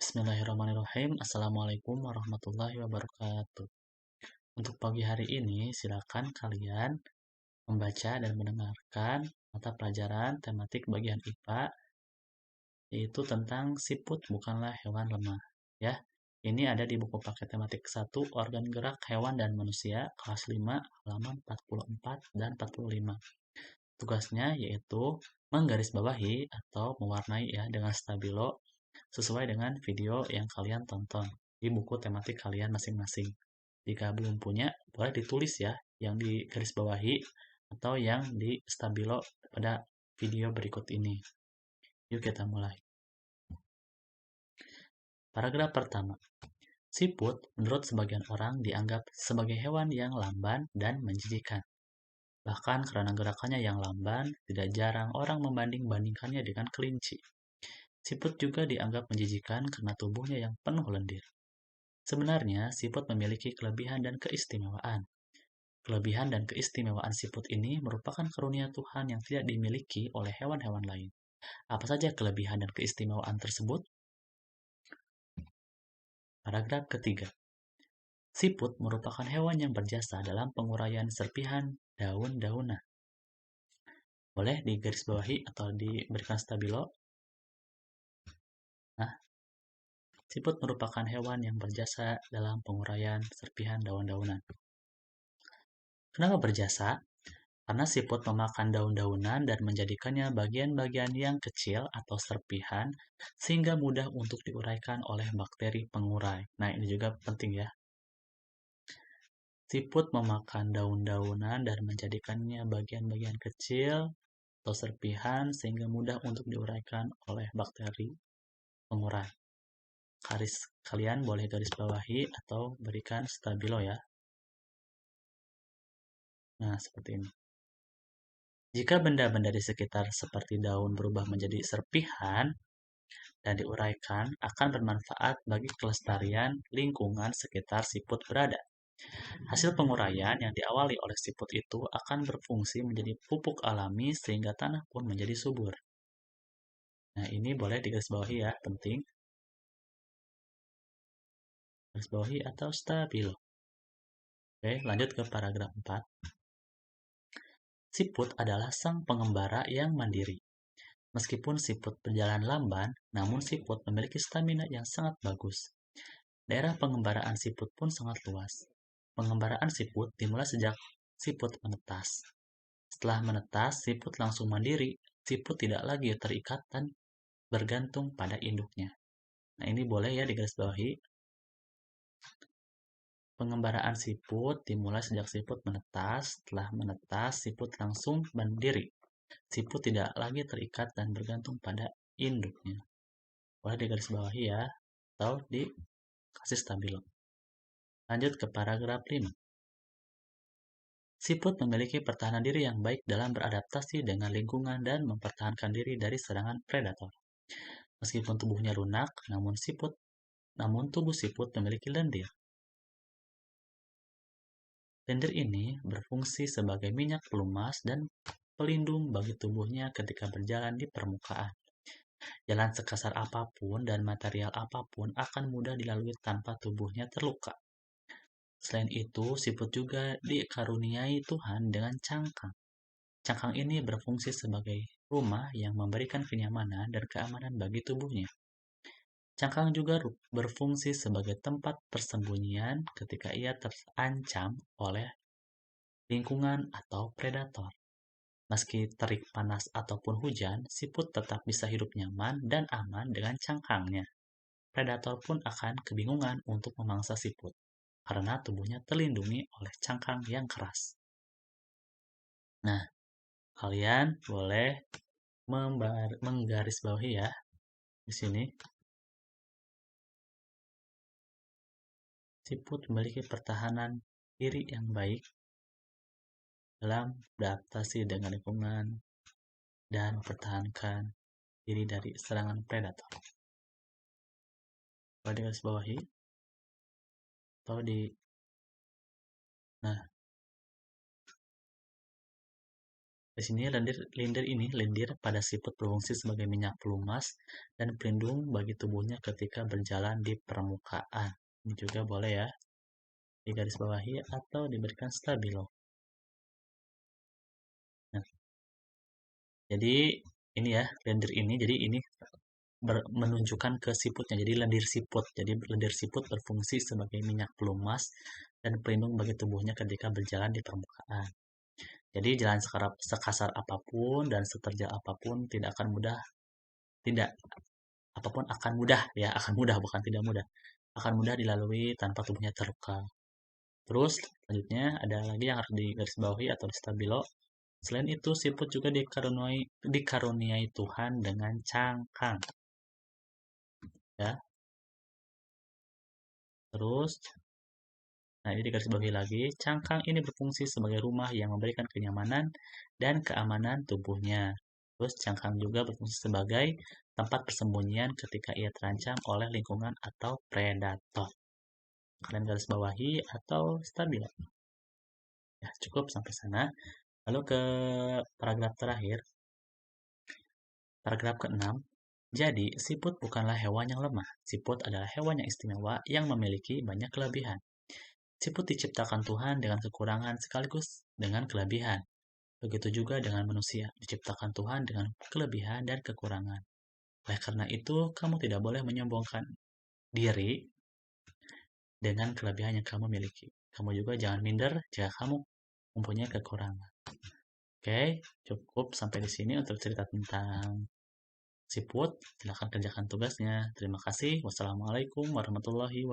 Bismillahirrahmanirrahim. Assalamualaikum warahmatullahi wabarakatuh. Untuk pagi hari ini, silakan kalian membaca dan mendengarkan mata pelajaran tematik bagian IPA, yaitu tentang siput bukanlah hewan lemah. Ya, ini ada di buku paket tematik 1, Organ Gerak Hewan dan Manusia, kelas 5, halaman 44 dan 45. Tugasnya yaitu menggarisbawahi atau mewarnai ya dengan stabilo sesuai dengan video yang kalian tonton di buku tematik kalian masing-masing. Jika belum punya, boleh ditulis ya yang di garis bawahi atau yang di stabilo pada video berikut ini. Yuk kita mulai. Paragraf pertama. Siput menurut sebagian orang dianggap sebagai hewan yang lamban dan menjijikan. Bahkan karena gerakannya yang lamban, tidak jarang orang membanding-bandingkannya dengan kelinci. Siput juga dianggap menjijikan karena tubuhnya yang penuh lendir. Sebenarnya, siput memiliki kelebihan dan keistimewaan. Kelebihan dan keistimewaan siput ini merupakan karunia Tuhan yang tidak dimiliki oleh hewan-hewan lain. Apa saja kelebihan dan keistimewaan tersebut? Paragraf ketiga. Siput merupakan hewan yang berjasa dalam penguraian serpihan daun-daunan. Boleh digarisbawahi atau diberikan stabilo. Nah, siput merupakan hewan yang berjasa dalam penguraian serpihan daun-daunan. Kenapa berjasa? Karena siput memakan daun-daunan dan menjadikannya bagian-bagian yang kecil atau serpihan sehingga mudah untuk diuraikan oleh bakteri pengurai. Nah, ini juga penting ya. Siput memakan daun-daunan dan menjadikannya bagian-bagian kecil atau serpihan sehingga mudah untuk diuraikan oleh bakteri pengurai. Kalian boleh garis bawahi atau berikan stabilo ya. Nah, seperti ini. Jika benda-benda di sekitar seperti daun berubah menjadi serpihan dan diuraikan, akan bermanfaat bagi kelestarian lingkungan sekitar siput berada. Hasil penguraian yang diawali oleh siput itu akan berfungsi menjadi pupuk alami sehingga tanah pun menjadi subur. Nah, ini boleh digarisbawahi ya, penting. Garisbawahi atau stabilo. Oke, lanjut ke paragraf 4. Siput adalah sang pengembara yang mandiri. Meskipun siput berjalan lamban, namun siput memiliki stamina yang sangat bagus. Daerah pengembaraan siput pun sangat luas. Pengembaraan siput dimulai sejak siput menetas. Setelah menetas, siput langsung mandiri. Siput tidak lagi terikat dan bergantung pada induknya. Nah, ini boleh ya digarisbawahi. Pengembaraan siput dimulai sejak siput menetas. Setelah menetas, siput langsung mandiri. Siput tidak lagi terikat dan bergantung pada induknya. Boleh digarisbawahi ya, atau dikasih stabilo. Lanjut ke paragraf 5. Siput memiliki pertahanan diri yang baik dalam beradaptasi dengan lingkungan dan mempertahankan diri dari serangan predator. Meskipun tubuhnya lunak, namun tubuh siput memiliki lendir. Lendir ini berfungsi sebagai minyak pelumas dan pelindung bagi tubuhnya ketika berjalan di permukaan. Jalan sekasar apapun dan material apapun akan mudah dilalui tanpa tubuhnya terluka. Selain itu, siput juga dikaruniai Tuhan dengan cangkang. Cangkang ini berfungsi sebagai rumah yang memberikan kenyamanan dan keamanan bagi tubuhnya. Cangkang juga berfungsi sebagai tempat persembunyian ketika ia terancam oleh lingkungan atau predator. Meski terik panas ataupun hujan, siput tetap bisa hidup nyaman dan aman dengan cangkangnya. Predator pun akan kebingungan untuk memangsa siput, karena tubuhnya terlindungi oleh cangkang yang keras. Nah, kalian boleh menggarisbawahi ya di sini. Siput memiliki pertahanan diri yang baik dalam beradaptasi dengan lingkungan dan mempertahankan diri dari serangan predator. Boleh digarisbawahi atau di. Nah, Di sini lendir pada siput berfungsi sebagai minyak pelumas dan pelindung bagi tubuhnya ketika berjalan di permukaan. Ini juga boleh ya, digarisbawahi atau diberikan stabilo. Nah, jadi ini ya, lendir ini, jadi ini menunjukkan ke siputnya, jadi lendir siput. Jadi lendir siput berfungsi sebagai minyak pelumas dan pelindung bagi tubuhnya ketika berjalan di permukaan. Jadi jalan sekasar apapun dan seterjal apapun tidak apapun akan mudah ya, akan mudah bukan tidak mudah. Akan mudah dilalui tanpa tubuhnya terluka. Terus selanjutnya ada lagi yang harus digarisbawahi atau distabilo. Selain itu, siput juga dikaruniai Tuhan dengan cangkang. Ya, terus, nah ini digarisbawahi lagi, cangkang ini berfungsi sebagai rumah yang memberikan kenyamanan dan keamanan tubuhnya. Terus cangkang juga berfungsi sebagai tempat persembunyian ketika ia terancam oleh lingkungan atau predator. Kalian garis bawahi atau stabil? Ya, cukup sampai sana. Lalu ke paragraf terakhir, paragraf ke-6. Jadi, siput bukanlah hewan yang lemah. Siput adalah hewan yang istimewa yang memiliki banyak kelebihan. Siput diciptakan Tuhan dengan kekurangan sekaligus dengan kelebihan. Begitu juga dengan manusia, diciptakan Tuhan dengan kelebihan dan kekurangan. Oleh karena itu, kamu tidak boleh menyombongkan diri dengan kelebihan yang kamu miliki. Kamu juga jangan minder jika kamu mempunyai kekurangan. Oke, cukup sampai di sini untuk cerita tentang siput. Silahkan kerjakan tugasnya. Terima kasih. Wassalamualaikum warahmatullahi wabarakatuh.